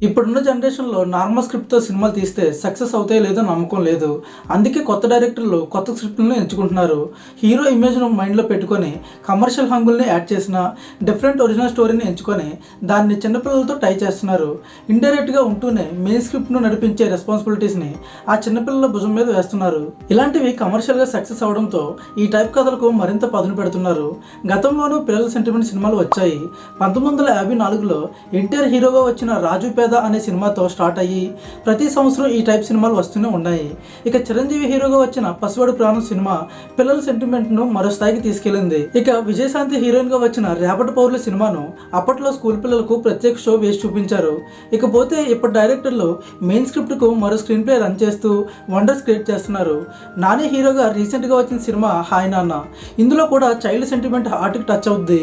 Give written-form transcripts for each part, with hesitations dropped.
ఇప్పుడున్న జనరేషన్లో నార్మల్ స్క్రిప్ట్తో సినిమాలు తీస్తే సక్సెస్ అవుతాయో లేదో నమ్మకం లేదు. అందుకే కొత్త డైరెక్టర్లు కొత్త స్క్రిప్ట్లను ఎంచుకుంటున్నారు. హీరో ఇమేజ్ను మైండ్లో పెట్టుకొని కమర్షియల్ హంగుల్ని యాడ్ చేసిన డిఫరెంట్ ఒరిజినల్ స్టోరీని ఎంచుకొని దాన్ని చిన్నపిల్లలతో టై చేస్తున్నారు. ఇండైరెక్ట్గా ఉంటూనే మెయిన్ స్క్రిప్ట్ను నడిపించే రెస్పాన్సిబిలిటీస్ని ఆ చిన్నపిల్లల భుజం మీద వేస్తున్నారు. ఇలాంటివి కమర్షియల్గా సక్సెస్ అవడంతో ఈ టైప్ కథలకు మరింత పదును పెడుతున్నారు. గతంలోనూ పిల్లల సెంటిమెంట్ సినిమాలు వచ్చాయి. 1954లో ఎన్టీఆర్ హీరోగా వచ్చిన రాజు అనే సినిమాతో స్టార్ట్ అయ్యి ప్రతి సంవత్సరం ఈ టైప్ సినిమాలు వస్తూనే ఉన్నాయి. ఇక చిరంజీవి హీరోగా వచ్చిన పసివాడు ప్రాణం సినిమా పిల్లల సెంటిమెంట్ ను మరో స్థాయికి తీసుకెళ్లింది. ఇక విజయశాంతి హీరోయిన్ గా వచ్చిన రేపటి పౌరుల సినిమాను అప్పట్లో స్కూల్ పిల్లలకు ప్రత్యేక షో వేసి చూపించారు. ఇకపోతే ఇప్పుడు డైరెక్టర్లు మెయిన్ స్క్రిప్ట్ కు మరో స్క్రీన్ ప్లే రన్ చేస్తూ వండర్స్ క్రియేట్ చేస్తున్నారు. నాని హీరోగా రీసెంట్ గా వచ్చిన సినిమా హాయ్ నాన్న. ఇందులో కూడా చైల్డ్ సెంటిమెంట్ హార్ట్ కి టచ్ అవుద్ది.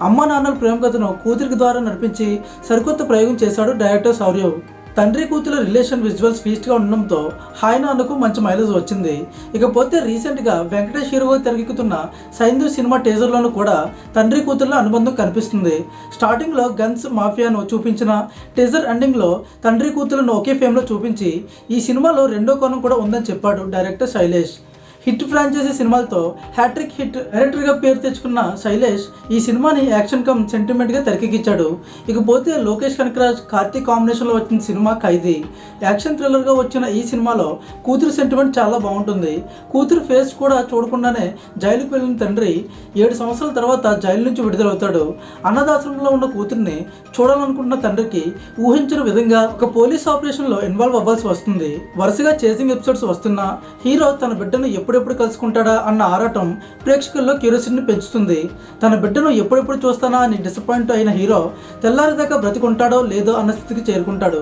అమ్మ నాన్నల ప్రేమ కథను కూతురికి ద్వారా నడిపించి సరికొత్త ప్రయోగం చేశాడు డైరెక్టర్ సౌర్య. తండ్రి కూతురు రిలేషన్ విజువల్స్ ఫీస్ట్గా ఉండడంతో హాయ్ నాన్నకు మంచి మైలేజ్ వచ్చింది. ఇకపోతే రీసెంట్గా వెంకటేష్ హీరోగా తెరకెక్కుతున్న సైంధు సినిమా టీజర్లోనూ కూడా తండ్రి కూతుర్ల అనుబంధం కనిపిస్తుంది. స్టార్టింగ్లో గన్స్ మాఫియాను చూపించిన టీజర్ ఎండింగ్లో తండ్రి కూతురులను ఒకే ఫేమ్లో చూపించి ఈ సినిమాలో రెండో కోణం కూడా ఉందని చెప్పాడు డైరెక్టర్ శైలేష్. హిట్ ఫ్రాంచైజీ సినిమాలతో హ్యాట్రిక్ హిట్ డైరెక్టర్గా పేరు తెచ్చుకున్న శైలేష్ ఈ సినిమాని యాక్షన్ కమ్ సెంటిమెంట్గా తెరకెక్కించాడు. ఇకపోతే లోకేష్ కనకరాజ్ కార్తీక్ కాంబినేషన్లో వచ్చిన సినిమా ఖైదీ. యాక్షన్ థ్రిల్లర్గా వచ్చిన ఈ సినిమాలో కూతురు సెంటిమెంట్ చాలా బాగుంటుంది. కూతురు ఫేస్ కూడా చూడకుండానే జైలుకు వెళ్ళిన తండ్రి 7 సంవత్సరాల తర్వాత జైలు నుంచి విడుదలవుతాడు. అన్నదాశ్రమంలో ఉన్న కూతుర్ని చూడాలనుకుంటున్న తండ్రికి ఊహించిన విధంగా ఒక పోలీస్ ఆపరేషన్లో ఇన్వాల్వ్ అవ్వాల్సి వస్తుంది. వరుసగా చేసింగ్ ఎపిసోడ్స్ వస్తున్నా హీరో తన బిడ్డను ఎప్పుడెప్పుడు కలుసుకుంటాడా అన్న ఆరాటం ప్రేక్షకుల్లో క్యూరియాసిటీని పెంచుతుంది. తన బిడ్డను ఎప్పుడెప్పుడు చూస్తానా అని డిసప్పాయింట్ అయిన హీరో తెల్లారిదాకా బ్రతికుంటాడో లేదో అన్న స్థితికి చేరుకుంటాడు.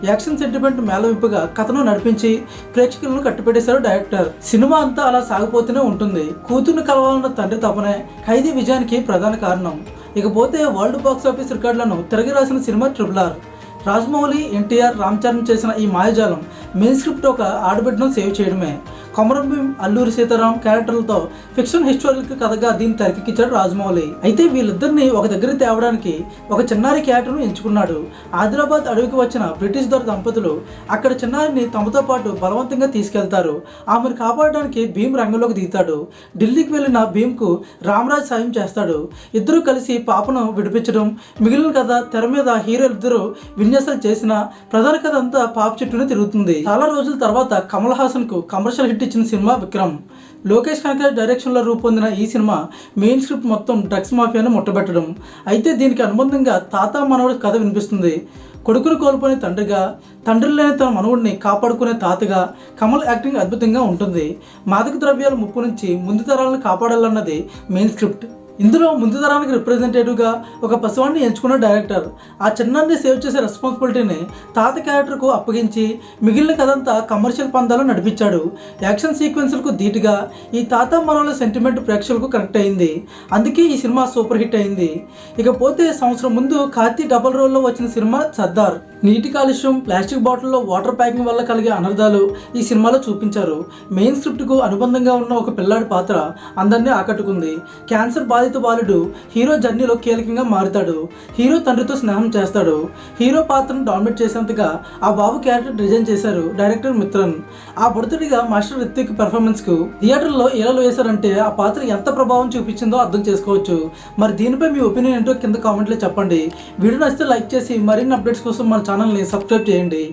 యాక్షన్ సెంటిమెంట్ మేళవింపుగా కథను నడిపించి ప్రేక్షకులను కట్టిపెట్టేశారు డైరెక్టర్. సినిమా అంతా అలా సాగిపోతూనే ఉంటుంది. కూతుర్ని కలవాలన్న తండ్రి తపనే ఖైదీ విజయానికి ప్రధాన కారణం. ఇకపోతే వరల్డ్ బాక్స్ ఆఫీస్ రికార్డులను తిరగి రాసిన cinema triple R. Rajamouli, NTR, Ram Charan చేసిన ఈ మాయాజాలం మెయిన్ స్క్రిప్ట్ ఒక ఆడబిడ్డను సేవ్ చేయడమే. కొమరం భీం, అల్లూరి సీతారాం క్యారెక్టర్లతో ఫిక్షన్ హిస్టారికల్ కథగా దీన్ని తెరకెక్కించాడు రాజమౌళి. అయితే వీళ్ళిద్దరిని ఒక దగ్గర తేవడానికి ఒక చిన్నారి క్యారెక్టర్ను ఎంచుకున్నాడు. ఆదిలాబాద్ అడవికి వచ్చిన బ్రిటిష్ దొర దంపతులు అక్కడ చిన్నారిని తమతో పాటు బలవంతంగా తీసుకెళ్తారు. ఆమెను కాపాడడానికి భీమ్ రంగంలోకి దిగుతాడు. ఢిల్లీకి వెళ్ళిన భీమ్కు రామరాజ్ సాయం చేస్తాడు. ఇద్దరూ కలిసి పాపను విడిపించడం మిగిలిన కథ. తెర మీద హీరోలు ఇద్దరు విన్యాసాలు చేసిన ప్రధాన కథ అంతా పాప చుట్టూనే తిరుగుతుంది. చాలా రోజుల తర్వాత కమల్ హాసన్ కు కమర్షియల్ హిట్ ఇచ్చిన సినిమా విక్రమ్. లోకేష్ కనకరాజ్ డైరెక్షన్లో రూపొందిన ఈ సినిమా మెయిన్ స్క్రిప్ట్ మొత్తం డ్రగ్స్ మాఫియాను ముట్టబెట్టడం. అయితే దీనికి అనుబంధంగా తాత మనవడి కథ వినిపిస్తుంది. కొడుకును కోల్పోయిన తండ్రిగా, తండ్రి లేని తన మనవుడిని కాపాడుకునే తాతగా కమల్ యాక్టింగ్ అద్భుతంగా ఉంటుంది. మాదక ద్రవ్యాల ముప్పు నుంచి ముందు తరాలను కాపాడాలన్నది మెయిన్ స్క్రిప్ట్. ఇందులో ముందు తరానికి రిప్రజెంటేటివ్గా ఒక పసివాడిని ఎంచుకున్న డైరెక్టర్ ఆ చిన్నాన్ని సేవ్ చేసే రెస్పాన్సిబిలిటీని తాత క్యారెక్టర్కు అప్పగించి మిగిలిన కథంతా కమర్షియల్ పందాలు నడిపించాడు. యాక్షన్ సీక్వెన్స్లకు ధీటుగా ఈ తాత మనవల సెంటిమెంట్ ప్రేక్షకులకు కనెక్ట్ అయింది. అందుకే ఈ సినిమా సూపర్ హిట్ అయింది. ఇకపోతే సంవత్సరం ముందు కార్తీక్ డబల్ రోల్లో వచ్చిన సినిమా సర్దార్. నీటి కాలుష్యం, ప్లాస్టిక్ బాటిల్లో వాటర్ ప్యాకింగ్ వల్ల కలిగే అనర్థాలు ఈ సినిమాలో చూపించారు. మెయిన్ స్క్రిప్ట్కు అనుబంధంగా ఉన్న ఒక పిల్లాడి పాత్ర అందరినీ ఆకట్టుకుంది. క్యాన్సర్ బాధిత బాలుడు హీరో జర్నీలో కీలకంగా మారుతాడు. హీరో తండ్రితో స్నేహం చేస్తాడు. హీరో పాత్రను డామినేట్ చేసేంతగా ఆ బాబు క్యారెక్టర్ డిజైన్ చేశారు డైరెక్టర్ మిత్రన్. ఆ బుడతడిగా మాస్టర్ రిత్విక్ పెర్ఫార్మెన్స్ కు థియేటర్లో ఎలా వేశారంటే ఆ పాత్ర ఎంత ప్రభావం చూపించిందో అర్థం చేసుకోవచ్చు. మరి దీనిపై మీ ఒపీనియన్ ఏంటో కింద కామెంట్లో చెప్పండి. వీడియో నచ్చితే లైక్ చేసి మరిన్ని అప్డేట్స్ కోసం మన ఛానల్ని సబ్స్క్రైబ్ చేయండి.